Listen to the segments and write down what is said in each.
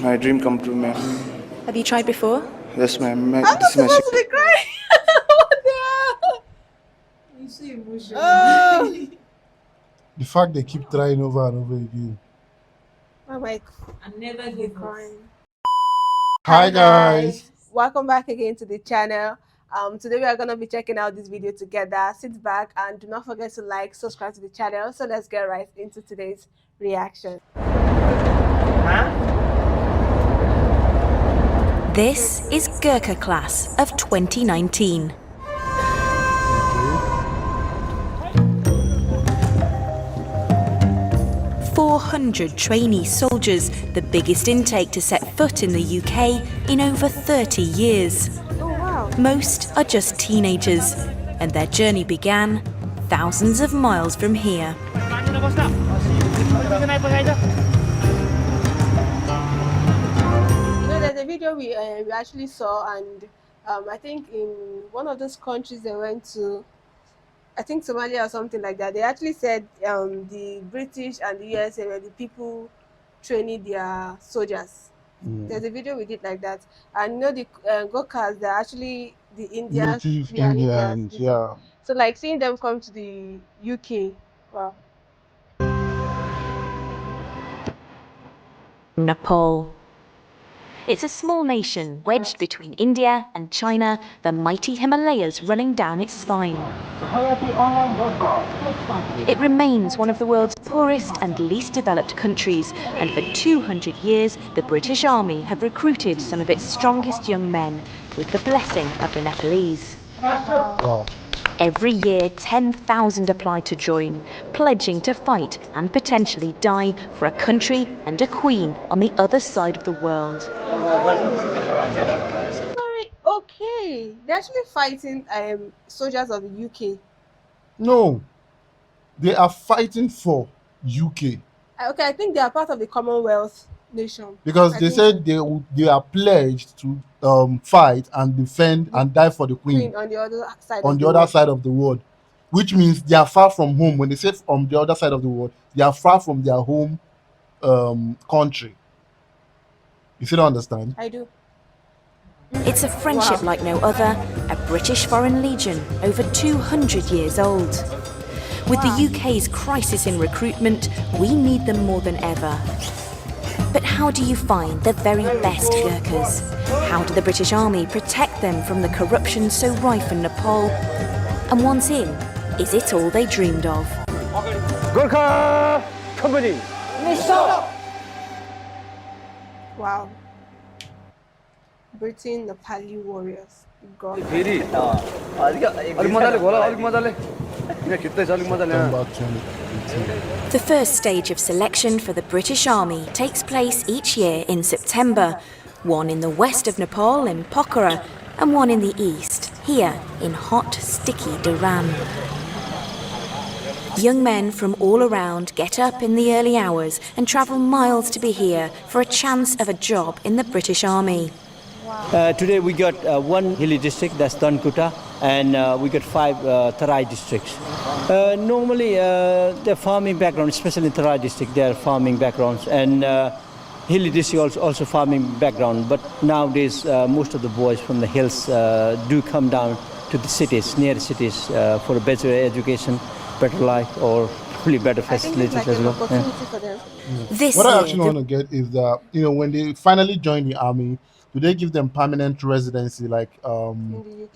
my dream come true, ma'am. Have you tried before? Yes, ma'am. I'm not supposed to be crying. What the hell? You see emotional. The fact they keep trying over and over again. I'm like, And never give crying. Hi guys. Welcome back again to the channel. Today we are going to be checking out this video together. Sit back and do not forget to like, subscribe to the channel. So let's get right into today's reaction. This is Gurkha class of 2019. "400 trainee soldiers, the biggest intake to set foot in the UK in over 30 years. Oh wow. Most are just teenagers, and their journey began thousands of miles from here. There's a video we actually saw, and I think in one of those countries they went to, I think Somalia or something like that, they actually said the British and the USA were the people training their soldiers. There's a video we did like that. And the Gurkhas, they're actually the Indians. Native Indians, yeah. So like seeing them come to the UK, wow. Nepal. It's a small nation wedged between India and China, the mighty Himalayas running down its spine. It remains one of the world's poorest and least developed countries, and for 200 years the British Army have recruited some of its strongest young men with the blessing of the Nepalese. Wow. Every year 10,000 apply to join, pledging to fight and potentially die for a country and a queen on the other side of the world. Sorry, okay. They're actually fighting soldiers of the UK. No. They are fighting for UK. Okay, I think they are part of the Commonwealth nation. Because I they think said they are pledged to fight and defend and die for the Queen on the other side. on the other side of the world, which means they are far from home. When they say on the other side of the world, they are far from their home country. You still don't understand? I do. It's a friendship like no other, a British Foreign Legion over 200 years old. With the UK's crisis in recruitment, we need them more than ever. But how do you find the very best Gurkhas? How do the British Army protect them from the corruption so rife in Nepal? And once in, is it all they dreamed of? Gurkha Company. Wow. Britain, Nepali warriors. God. The first stage of selection for the British Army takes place each year in September, one in the west of Nepal in Pokhara and one in the east, here in hot, sticky Dharam. Young men from all around get up in the early hours and travel miles to be here for a chance of a job in the British Army. Today we got one hilly district, that's Dankuta, and we got 5 Tarai districts. Normally they're farming background, especially in Tarai district, they're farming backgrounds, and hilly district also farming background. But nowadays most of the boys from the hills do come down to the cities, near the cities, for a better education, better life, or probably better facilities as well. For them. What I actually want to get is that, when they finally join the army, do they give them permanent residency, like a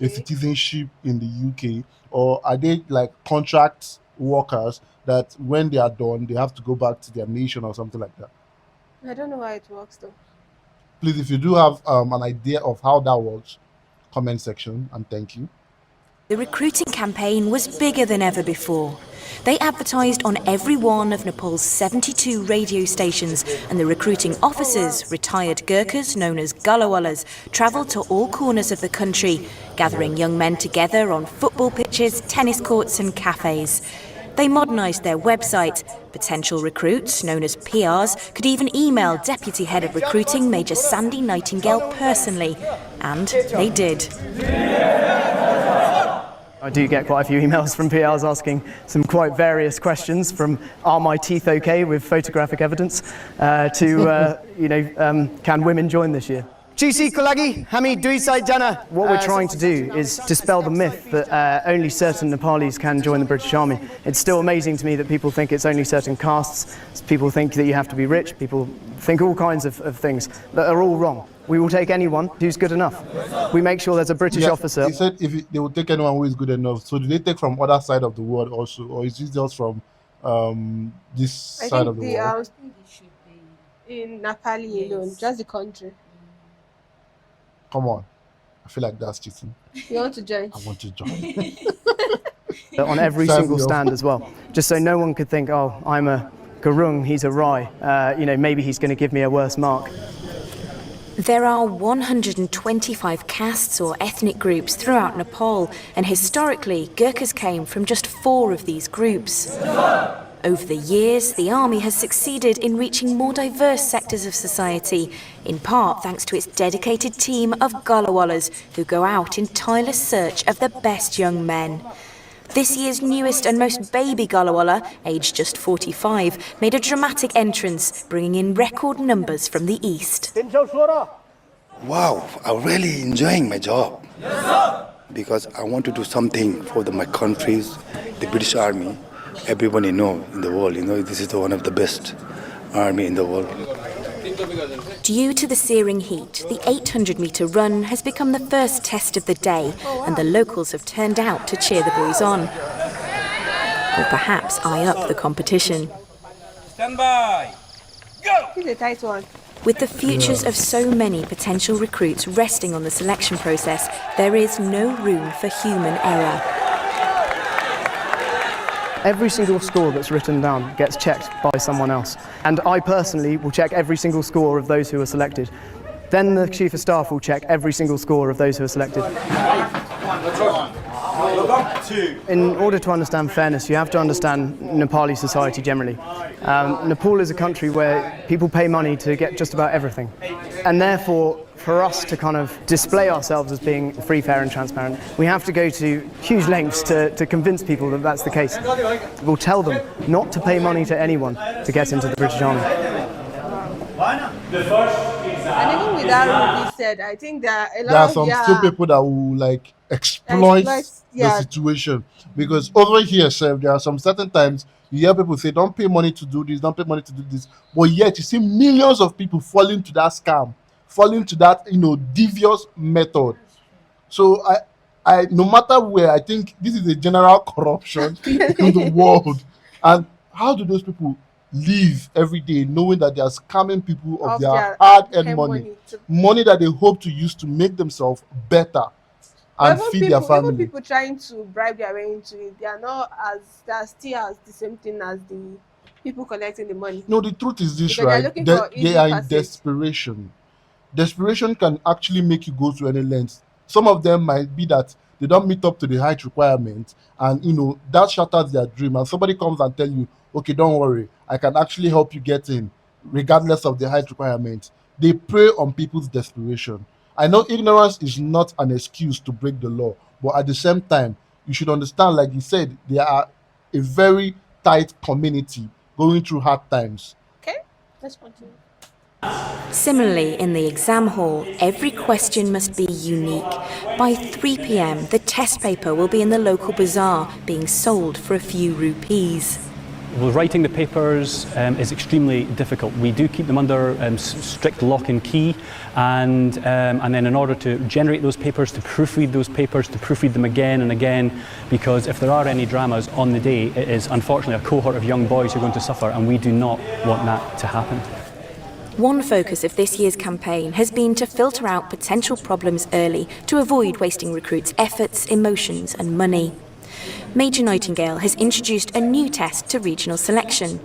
citizenship in the UK, or are they like contract workers that when they are done, they have to go back to their nation or something like that? I don't know how it works though. Please, if you do have an idea of how that works, comment section, and thank you. The recruiting campaign was bigger than ever before. They advertised on every one of Nepal's 72 radio stations, and the recruiting officers, retired Gurkhas known as Gulawallas, travelled to all corners of the country, gathering young men together on football pitches, tennis courts and cafes. They modernised their website. Potential recruits, known as PRs, could even email Deputy Head of Recruiting Major Sandy Nightingale personally, and they did. I do get quite a few emails from PLs asking some quite various questions, from "Are my teeth okay?" with photographic evidence to can women join this year? What we're trying to do is dispel the myth that only certain Nepalis can join the British Army. It's still amazing to me that people think it's only certain castes, people think that you have to be rich, people think all kinds of things that are all wrong. We will take anyone who's good enough. We make sure there's a British officer. He said they will take anyone who is good enough. So do they take from other side of the world also, or is it just from this side of the world? In Nepali alone, just the country. Come on. I feel like that's cheating. You want to join? I want to join. On every single stand as well, just so no one could think, oh, I'm a Gurung, he's a Rai, maybe he's going to give me a worse mark. There are 125 castes or ethnic groups throughout Nepal, and historically, Gurkhas came from just 4 of these groups. Over the years, the army has succeeded in reaching more diverse sectors of society, in part thanks to its dedicated team of Galawalas who go out in tireless search of the best young men. This year's newest and most baby Galawala, aged just 45, made a dramatic entrance, bringing in record numbers from the east. Wow, I'm really enjoying my job. Because I want to do something for my countries, the British Army. Everybody in the world, this is one of the best army in the world. Due to the searing heat, the 800-metre run has become the first test of the day, and the locals have turned out to cheer the boys on. Or perhaps eye up the competition. Stand by! Go! He's a tight one. With the futures of so many potential recruits resting on the selection process, there is no room for human error. Every single score that's written down gets checked by someone else. And I personally will check every single score of those who are selected. Then the Chief of Staff will check every single score of those who are selected. In order to understand fairness, you have to understand Nepali society generally. Nepal is a country where people pay money to get just about everything. And therefore, for us to kind of display ourselves as being free, fair and transparent, we have to go to huge lengths to convince people that that's the case. We'll tell them not to pay money to anyone to get into the British Army. And even with that being said, I think there are some still people that will exploit the situation. Because over here, sir, there are some certain times you hear people say, don't pay money to do this, don't pay money to do this. But yet you see millions of people falling to that scam, falling to that, devious method. So I no matter where, I think this is a general corruption in the world. And how do those people live every day knowing that they are scamming people of their hard-earned money that they hope to use to make themselves better and feed their family? Even people trying to bribe their way into it, they are still as the same thing as the people collecting the money. No, the truth is this, right? They are in desperation. Desperation can actually make you go to any length. Some of them might be that they don't meet up to the height requirement, and that shatters their dream. And somebody comes and tell you, okay, don't worry, I can actually help you get in, regardless of the height requirement. They prey on people's desperation. I know ignorance is not an excuse to break the law, but at the same time, you should understand, like you said, they are a very tight community going through hard times. Okay, let's continue. Similarly, in the exam hall, every question must be unique. By 3 p.m, the test paper will be in the local bazaar, being sold for a few rupees. Well, writing the papers is extremely difficult. We do keep them under strict lock and key, and then in order to generate those papers, to proofread those papers, to proofread them again and again, because if there are any dramas on the day, it is unfortunately a cohort of young boys who are going to suffer, and we do not want that to happen. One focus of this year's campaign has been to filter out potential problems early to avoid wasting recruits' efforts, emotions and money. Major Nightingale has introduced a new test to regional selection.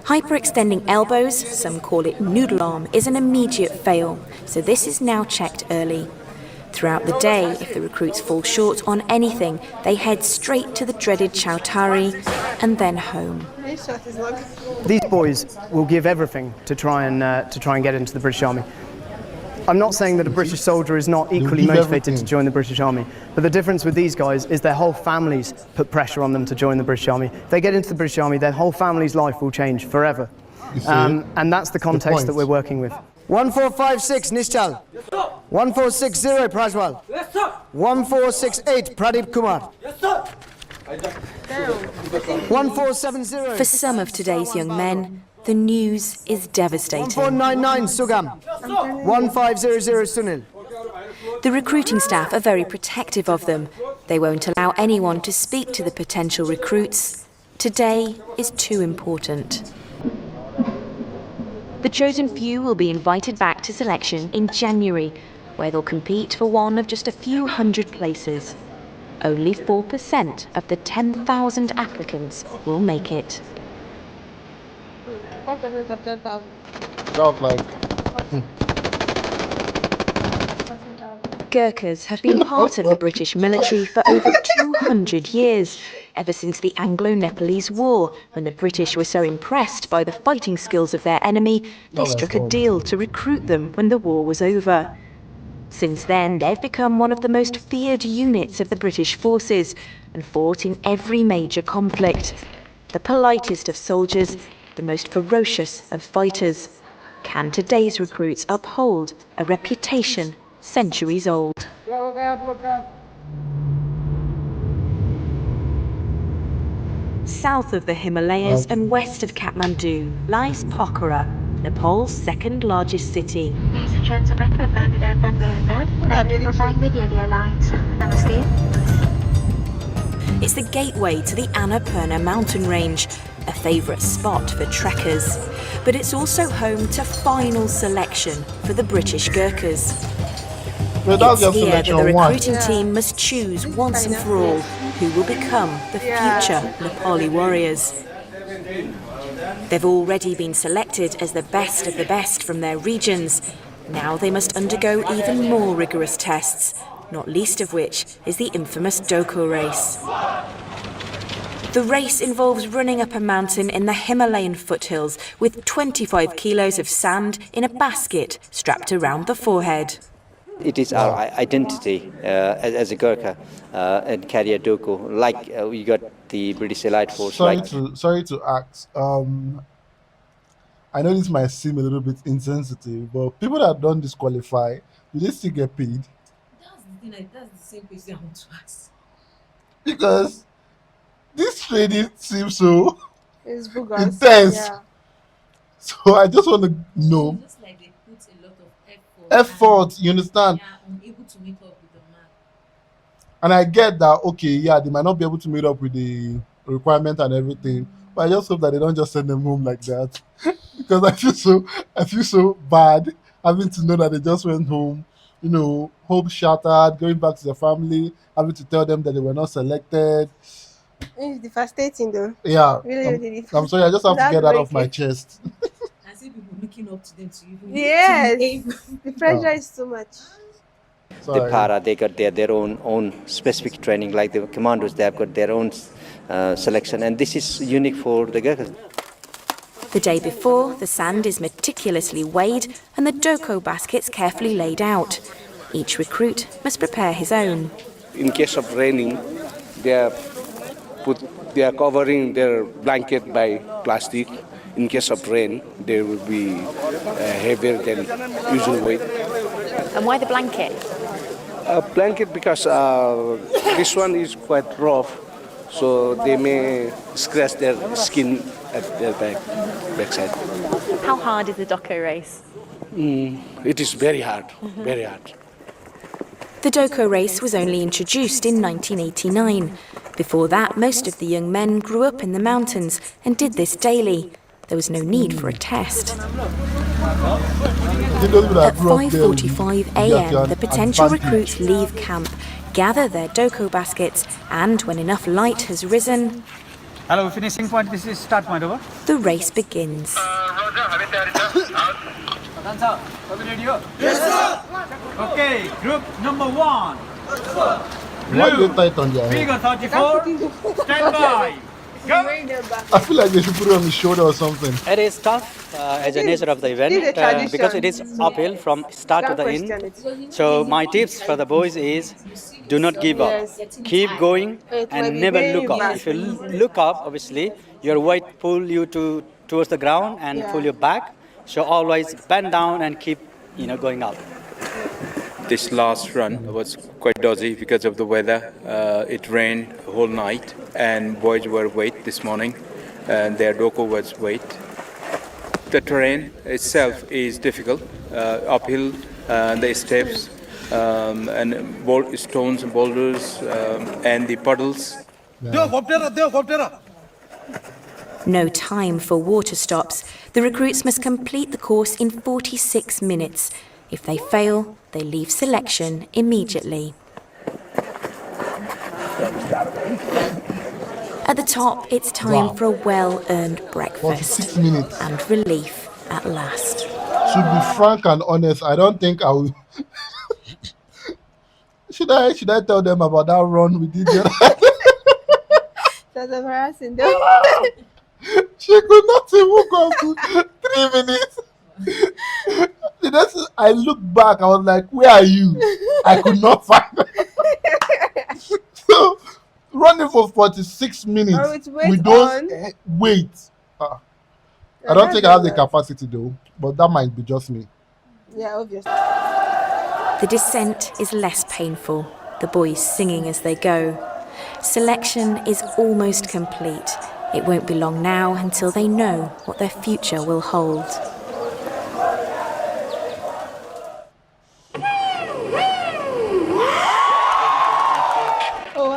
Hyperextending elbows, some call it noodle arm, is an immediate fail, so this is now checked early. Throughout the day, if the recruits fall short on anything, they head straight to the dreaded Chowtari and then home. These boys will give everything to try and get into the British Army. I'm not saying that a British soldier is not equally motivated to join the British Army, but the difference with these guys is their whole families put pressure on them to join the British Army. If they get into the British Army, their whole family's life will change forever. And that's the context that we're working with. 1456 Nishchal. 1460 Prajwal. 1468 Pradeep Kumar. 1470. For some of today's young men, the news is devastating. 1499 Sugam. 1500 Sunil. The recruiting staff are very protective of them. They won't allow anyone to speak to the potential recruits. Today is too important. The chosen few will be invited back to selection in January, where they'll compete for one of just a few hundred places. Only 4% of the 10,000 applicants will make it. Gurkhas have been part of the British military for over 200 years, ever since the Anglo-Nepalese War, when the British were so impressed by the fighting skills of their enemy, they struck a deal to recruit them when the war was over. Since then, they've become one of the most feared units of the British forces and fought in every major conflict. The politest of soldiers, the most ferocious of fighters. Can today's recruits uphold a reputation centuries old? South of the Himalayas and west of Kathmandu lies Pokhara, Nepal's second largest city. Ladies and gentlemen, we've landed at Magnolia and we're flying with the Airlines. Namaste. It's the gateway to the Annapurna mountain range, a favourite spot for trekkers. But it's also home to final selection for the British Gurkhas. It's here that the recruiting team must choose once and for all who will become the future Nepali warriors. They've already been selected as the best of the best from their regions. Now they must undergo even more rigorous tests, not least of which is the infamous doko race. The race involves running up a mountain in the Himalayan foothills with 25 kilos of sand in a basket strapped around the forehead. It is our identity as a Gurkha and carry a doko, like we got the British Elite Force. Sorry to ask. I know this might seem a little bit insensitive, but people that don't disqualify, do they still get paid? That's the same question I want to ask. Because this training seems so intense. Yeah. So I just want to know. It looks like they put a lot of effort. You understand? They are unable to meet up with the man. And I get that, okay, they might not be able to meet up with the requirement and everything, but I just hope that they don't just send them home like that. Because I feel so bad having to know that they just went home, hope shattered, going back to their family, having to tell them that they were not selected. It's devastating though. Yeah. Really. I'm sorry, I just have to get that off my chest. I see people looking up to them to even Yes. to The pressure is too much. The para, they got their own specific training, like the commandos, they have got their own selection, and this is unique for the Gurkhas. The day before, the sand is meticulously weighed and the doko baskets carefully laid out. Each recruit must prepare his own. In case of raining, they are covering their blanket by plastic. In case of rain, they will be heavier than usual weight. And why the blanket? Blanket because this one is quite rough, so they may scratch their skin at their backside. How hard is the doko race? It is very hard, very hard. The doko race was only introduced in 1989. Before that, most of the young men grew up in the mountains and did this daily. There was no need for a test. At 5:45 a.m, the potential recruits leave camp, gather their doko baskets, and when enough light has risen, Hello, finishing point, this is start point, over. The race begins. Yes, sir. Okay, group number 1. Blue, figure 34, stand by. I feel like they should put it on his shoulder or something. It is tough as a nature of the event because it is uphill from start to the end. So my tips for the boys is do not give up. Keep going and never look up. If you look up, obviously, your weight pull you towards the ground and pull you back. So always bend down and keep going up. This last run was quite dodgy because of the weather. It rained the whole night and boys were wet this morning and their doko was wet. The terrain itself is difficult, uphill, the steps and stones and boulders and the puddles. No time for water stops. The recruits must complete the course in 46 minutes. If they fail, they leave selection immediately. At the top, it's time for a well-earned breakfast and relief at last. To be frank and honest, I don't think I will. Should I tell them about that run we did? That's embarrassing, though. She could not even go to 3 minutes. I looked back, I was like, where are you? I could not find her. So, running for 46 minutes with those weights. I don't think I have the capacity though, but that might be just me. Yeah, obviously. The descent is less painful, the boys singing as they go. Selection is almost complete. It won't be long now until they know what their future will hold.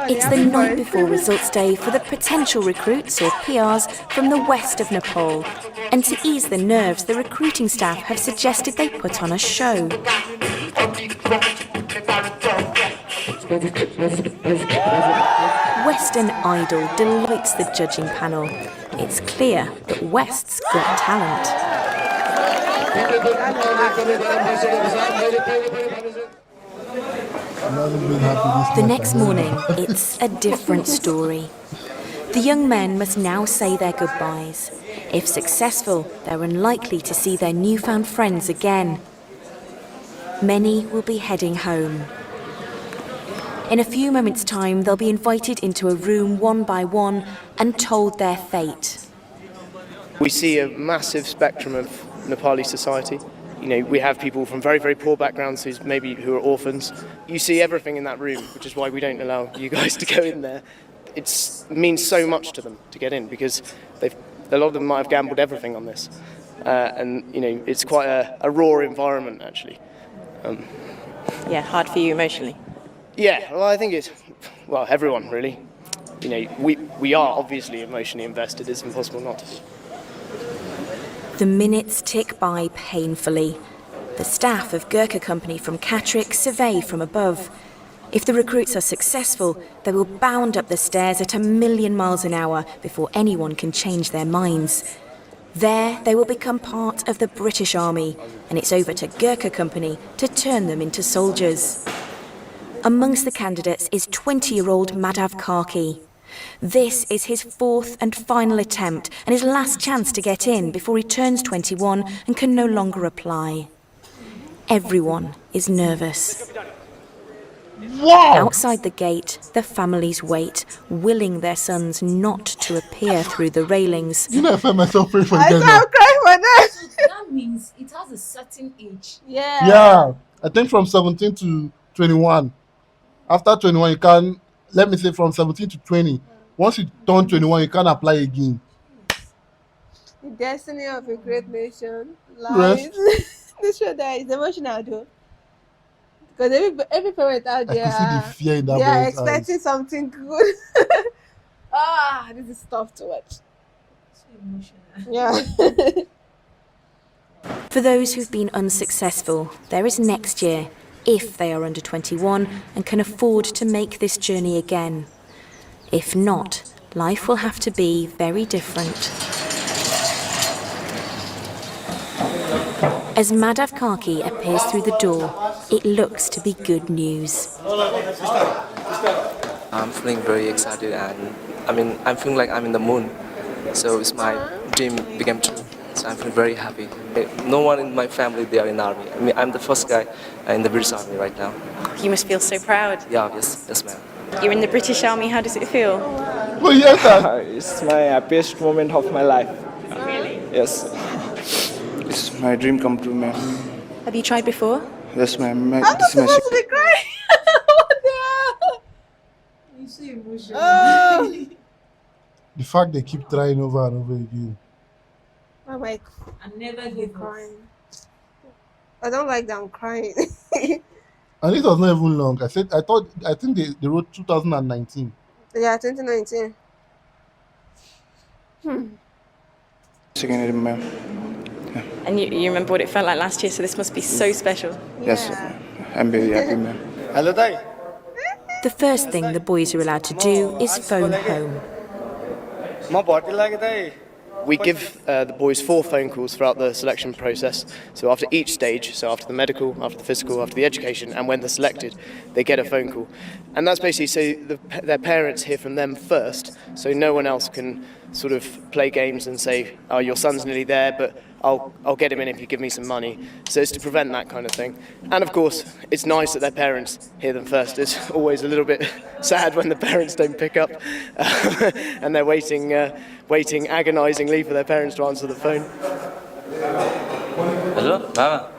It's the night before results day for the potential recruits, or PRs, from the west of Nepal. And to ease the nerves, the recruiting staff have suggested they put on a show. Western Idol delights the judging panel. It's clear that West's got talent. The next morning, it's a different story. The young men must now say their goodbyes. If successful, they're unlikely to see their newfound friends again. Many will be heading home. In a few moments' time, they'll be invited into a room one by one and told their fate. We see a massive spectrum of Nepali society. We have people from very, very poor backgrounds who are orphans. You see everything in that room, which is why we don't allow you guys to go in there. It means so much to them to get in because a lot of them might have gambled everything on this. It's quite a raw environment, actually. Hard for you emotionally? Yeah, well, I think everyone really. We are obviously emotionally invested. It's impossible not to be. The minutes tick by painfully. The staff of Gurkha Company from Catterick survey from above. If the recruits are successful, they will bound up the stairs at 1,000,000 miles an hour before anyone can change their minds. There, they will become part of the British Army, and it's over to Gurkha Company to turn them into soldiers. Amongst the candidates is 20-year-old Madhav Karki. This is his fourth and final attempt and his last chance to get in before he turns 21 and can no longer apply. Everyone is nervous. Wow! Outside the gate, the families wait, willing their sons not to appear through the railings. I find myself praying for I them. start crying for them. That means it has a certain age. Yeah, I think from 17 to 21. After 21, you can, let me say from 17 to 20. Once you turn 21, you can apply again. The destiny of a great nation Right. lies. This show that is emotional though. Because every parent out there, I can see the fear in that they are boy's expecting eyes. something good. This is tough to watch. So emotional. Yeah. For those who've been unsuccessful, there is next year, if they are under 21 and can afford to make this journey again. If not, life will have to be very different. As Madhav Karki appears through the door, it looks to be good news. I'm feeling very excited and I'm feeling like I'm in the moon. So it's my dream became true. So I'm feeling very happy. No one in my family, they are in the army. I'm the first guy in the British Army right now. You must feel so proud. Yeah, yes, ma'am. You're in the British Army, how does it feel? Oh, yes, sir. It's my happiest moment of my life. Really? Yes. It's my dream come true, ma'am. Have you tried before? Yes, ma'am. I'm not supposed to be crying. What the hell? You so emotional. The fact they keep trying over and over again. I'm like, I never give crying. I don't like that I'm crying. And it was not even long. I think they wrote 2019. Yeah, 2019. Second, ma'am. And you remember what it felt like last year, so this must be so special. Yes, I'm very happy, ma'am. Hello, Dai. The first thing the boys are allowed to do is phone home. We give the boys 4 phone calls throughout the selection process. So after each stage, so after the medical, after the physical, after the education, and when they're selected, they get a phone call. And that's basically so their parents hear from them first, so no one else can sort of play games and say, oh, your son's nearly there, but I'll get him in if you give me some money. So it's to prevent that kind of thing. And of course, it's nice that their parents hear them first. It's always a little bit sad when the parents don't pick up and they're waiting agonizingly for their parents to answer the phone. Hello, Baba.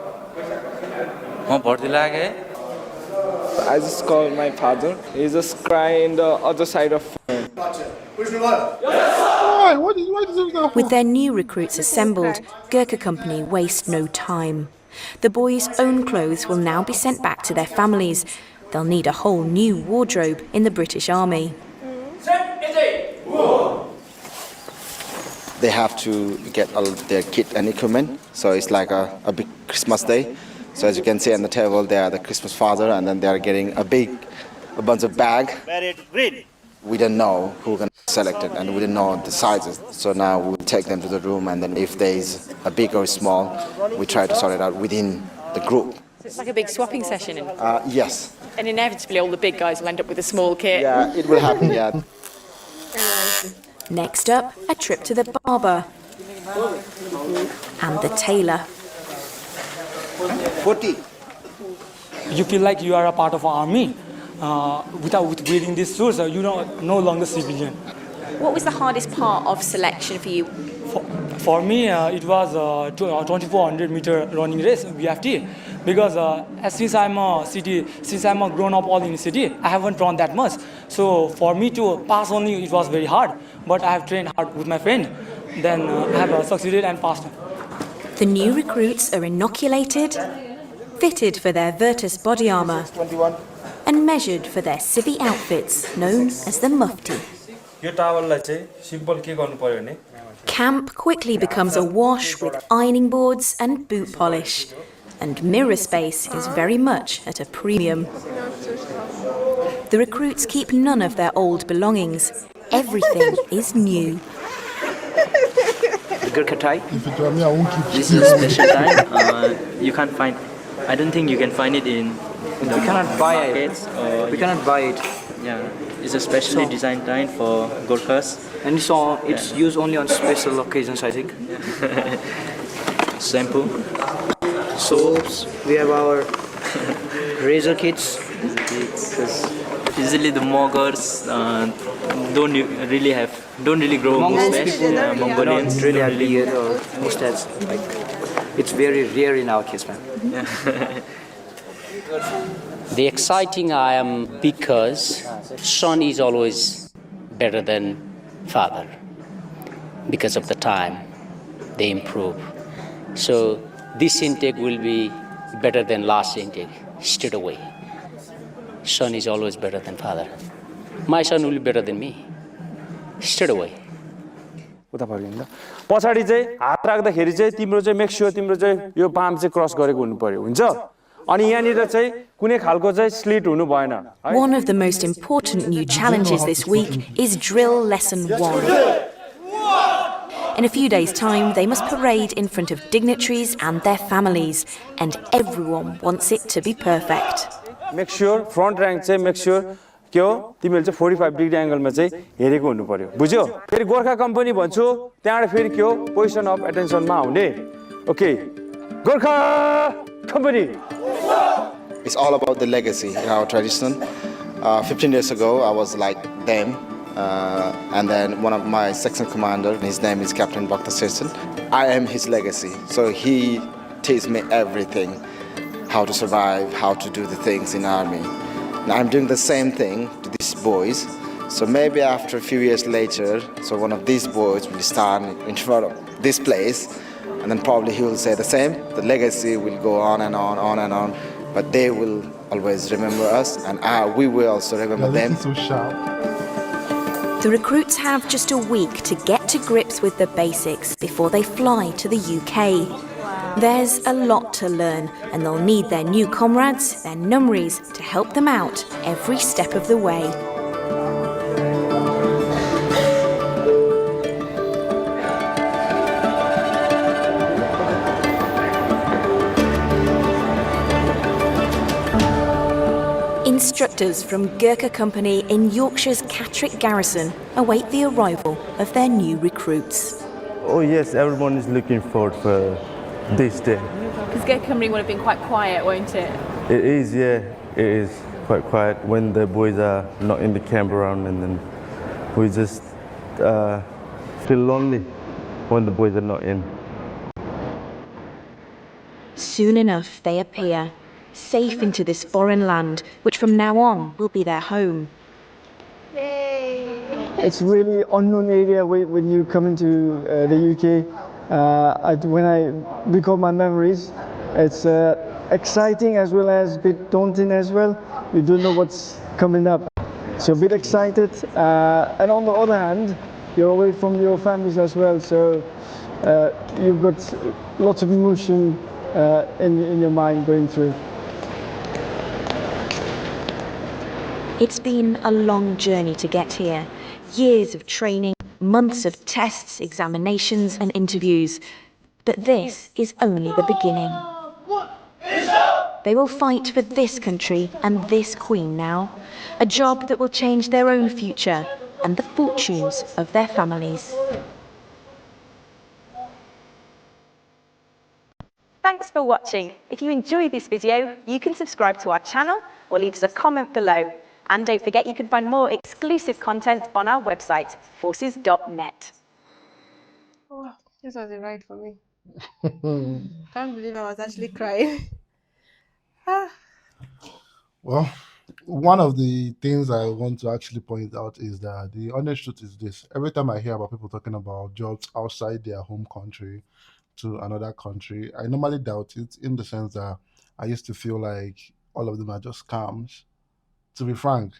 I just called my father. He's just crying the other side of phone. With their new recruits assembled, Gurkha Company waste no time. The boys' own clothes will now be sent back to their families. They'll need a whole new wardrobe in the British Army. They have to get all their kit and equipment, so it's like a big Christmas day. So as you can see on the table, they are the Christmas father, and then they are getting a bunch of bag. We don't know who can be selected, and we don't know the sizes. So now we'll take them to the room, and then if there is a big or small, we try to sort it out within the group. So it's like a big swapping session. Yes. And inevitably all the big guys will end up with a small kit. Yeah, it will happen, yeah. Next up, a trip to the barber and the tailor. 40. You feel like you are a part of our army. Without wearing these suits, you are no longer civilian. What was the hardest part of selection for you? For me, it was a 2400 meter running race, BFT, because since I'm a grown up all in the city, I haven't run that much. So for me to pass only, it was very hard. But I have trained hard with my friend. Then I have succeeded and passed. The new recruits are inoculated, fitted for their Virtus body armour, and measured for their civvy outfits known as the mufti. Camp quickly becomes awash with ironing boards and boot polish, and mirror space is very much at a premium. The recruits keep none of their old belongings. Everything is new. The Gurkha tie. This is a special tie. You can't find. I don't think you can find it in. We cannot buy it. We cannot buy it. Yeah, it's a specially designed tie for Gurkhas. And so it's used only on special occasions, I think. Shampoo, soaps. We have our razor kits. Usually the Mongols don't really grow mustache. Mongolians really have beard or mustache. Like, it's very rare in our case, man. The exciting I am because son is always better than father. Because of the time, they improve. So this intake will be better than last intake, straight away. Son is always better than father. My son will be better than me, straight away. पछाडी चाहिँ हात राख्दाखेरि चाहिँ तिम्रो चाहिँ make sure तिम्रो चाहिँ यो palm चाहिँ क्रस गरेको हुनु पर्यो हुन्छ अनि यहाँनिर चाहिँ कुनै खालको चाहिँ स्लिट हुनु भएन. One of the most important new challenges this week is drill lesson 1. In a few days' time, they must parade in front of dignitaries and their families, and everyone wants it to be perfect. Make sure front rank चाहिँ make sure के हो तिमीले चाहिँ 45 degree एंगलमा चाहिँ हेरेको हुनु पर्यो बुझ्यो फेरि गोर्खा कम्पनी भन्छु त्यहाँबाट फेरि के हो पोजिसन अफ एटेन्सनमा आउने okay Gorkha company It's all about the legacy in our tradition. 15 years ago, I was like them, and then one of my section commander, his name is Captain Bhakta Sesson. I am his legacy, so he teaches me everything, how to survive, how to do the things in army. And I'm doing the same thing to these boys. So maybe after a few years later, so one of these boys will stand in front of this place, and then probably he will say the same. The legacy will go on and on, on and on. But they will always remember us, and we will also remember them. So sharp. The recruits have just a week to get to grips with the basics before they fly to the UK. There's a lot to learn, and they'll need their new comrades, their numries, to help them out every step of the way. Instructors from Gurkha Company in Yorkshire's Catterick Garrison await the arrival of their new recruits. Oh yes, everyone is looking forward for this day. Because Gurkha Company would have been quite quiet, won't it? It is, yeah, it is quite quiet when the boys are not in the camp around, and then we just feel lonely when the boys are not in. Soon enough they appear, safe into this foreign land, which from now on will be their home. It's really unknown area when you come into the UK. When I recall my memories, it's exciting as well as a bit daunting as well. You don't know what's coming up. So a bit excited, and on the other hand, you're away from your families as well. So you've got lots of emotion in your mind going through. It's been a long journey to get here. Years of training, months of tests, examinations and interviews. But this is only the beginning. They will fight for this country and this queen now. A job that will change their own future and the fortunes of their families. Thanks for watching. If you enjoyed this video, you can subscribe to our channel or leave us a comment below. And don't forget you can find more exclusive content on our website, forces.net. Oh, this was a ride for me. Can't believe I was actually crying. Well, one of the things I want to actually point out is that the honest truth is this. Every time I hear about people talking about jobs outside their home country to another country, I normally doubt it, in the sense that I used to feel like all of them are just scams, to be frank.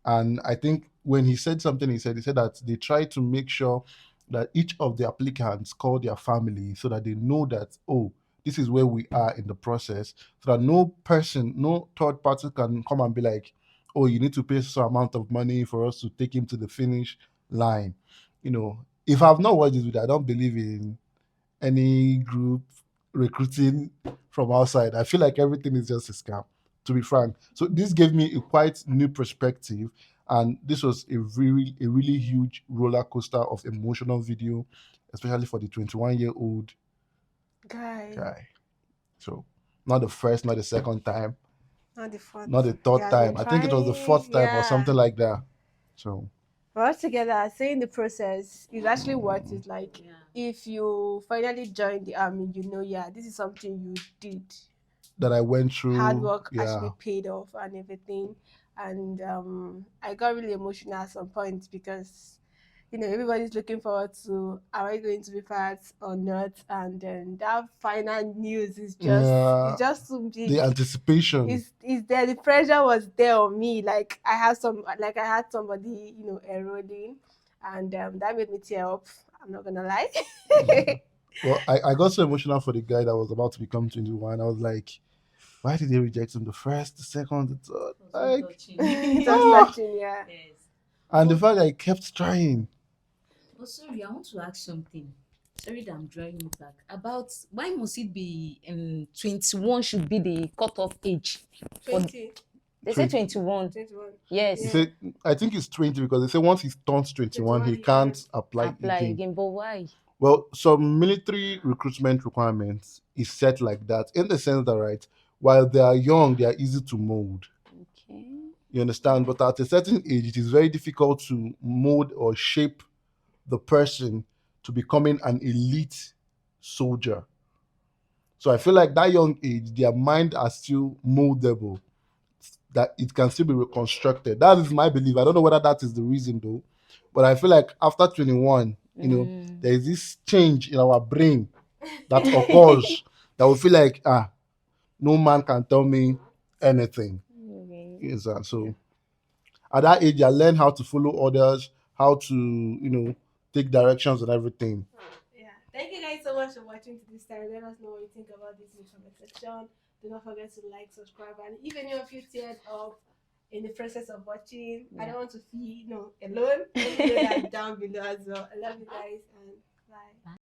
And I think when he said something, he said that they try to make sure that each of the applicants call their family so that they know that, oh, this is where we are in the process, so that no person, no third party can come and be like, oh, you need to pay some amount of money for us to take him to the finish line. You know, if I've not watched this video, I don't believe in any group recruiting from outside. I feel like everything is just a scam, to be frank. So this gave me a quite new perspective, and this was a really huge roller coaster of emotional video, especially for the 21-year-old guy. So not the first, not the second time, Not the fourth. not the third Yeah, time. they're I think it was the trying, fourth time or yeah. something like that. So But altogether, saying the process is actually worth it. Like, if you finally join the army, you know, yeah, this is something you did. that I went through. Hard work yeah. actually paid off and everything. And I got really emotional at some point because, you know, everybody's looking forward to, are I going to be part or not? And then that final news is just, it's just so big. The anticipation. Is there, the pressure was there on me. Like I had somebody, you know, enrolling, and that made me tear up. I'm not gonna lie. Well, I got so emotional for the guy that was about to become 21. I was like, why did they reject him the first, the second, the third? Like, Just touching, yeah. Yes. and the fact that I kept trying. Oh, sorry, I want to ask something. Sorry that I'm drawing you back. About why must it be 21 should be the cutoff age? 20. They say 21. 21. Yes. He said, I think it's 20 because they say once he turns 21, he can't apply again. But why? Well, some military recruitment requirements is set like that in the sense that, right, while they are young, they are easy to mold. Okay. You understand? But at a certain age, it is very difficult to mold or shape the person to becoming an elite soldier. So I feel like that young age, their mind are still moldable, that it can still be reconstructed. That is my belief. I don't know whether that is the reason though, but I feel like after 21, there is this change in our brain that occurs that will feel like, no man can tell me anything. Yes, so at that age, I learn how to follow others, how to, take directions and everything. Yeah. Thank you guys so much for watching to this time. Let us know what you think about this in the comment section. Do not forget to like, subscribe, and if any of you teared up in the process of watching, I don't want to feel alone. Let me know that down below as well. I love you guys and bye.